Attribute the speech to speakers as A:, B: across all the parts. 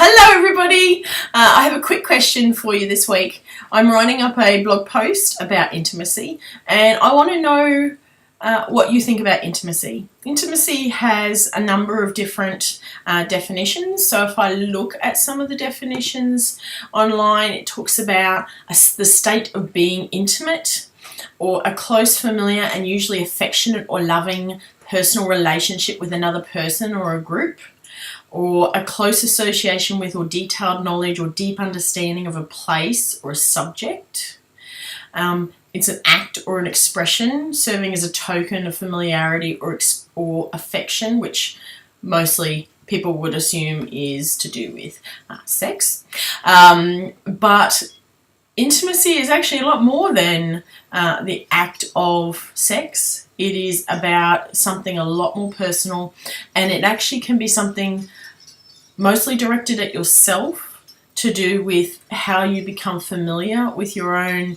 A: Hello everybody! I have a quick question for you this week. I'm writing up a blog post about intimacy and I want to know what you think about intimacy. Intimacy has a number of different definitions. So if I look at some of the definitions online, it talks about the state of being intimate, or a close, familiar and usually affectionate or loving personal relationship with another person or a group, or a close association with or detailed knowledge or deep understanding of a place or a subject. It's an act or an expression serving as a token of familiarity or affection, which mostly people would assume is to do with sex. But intimacy is actually a lot more than the act of sex. It is about something a lot more personal, and it actually can be something mostly directed at yourself, to do with how you become familiar with your own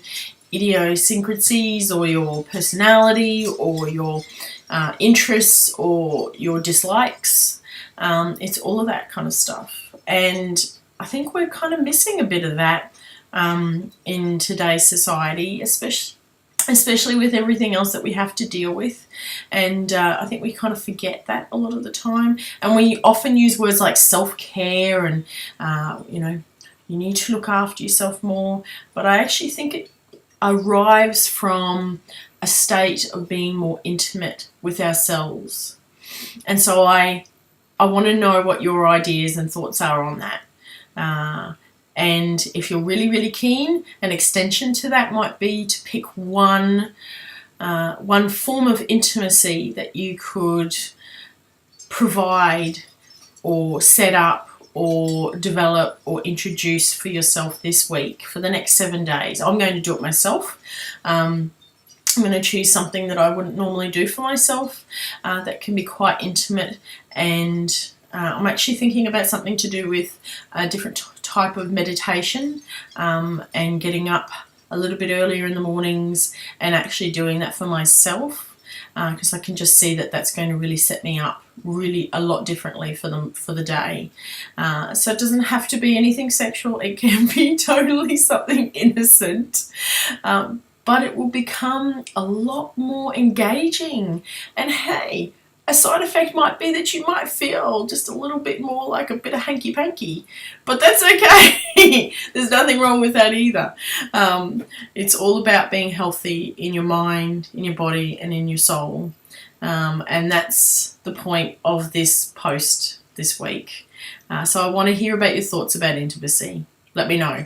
A: idiosyncrasies or your personality or your interests or your dislikes. It's all of that kind of stuff, and I think we're kind of missing a bit of that in today's society, especially with everything else that we have to deal with. And I think we kind of forget that a lot of the time, and we often use words like self-care and you need to look after yourself more, but I actually think it arrives from a state of being more intimate with ourselves. And so I want to know what your ideas and thoughts are on that. And if you're really, really keen, an extension to that might be to pick one form of intimacy that you could provide or set up or develop or introduce for yourself this week for the next 7 days. I'm going to do it myself. I'm going to choose something that I wouldn't normally do for myself that can be quite intimate, and I'm actually thinking about something to do with a different type of meditation and getting up a little bit earlier in the mornings and actually doing that for myself, because I can just see that that's going to really set me up really a lot differently for the day. So it doesn't have to be anything sexual. It can be totally something innocent. But it will become a lot more engaging. And hey, a side effect might be that you might feel just a little bit more like a bit of hanky-panky, but that's okay. There's nothing wrong with that either. It's all about being healthy in your mind, in your body, and in your soul. And that's the point of this post this week. So I want to hear about your thoughts about intimacy. Let me know.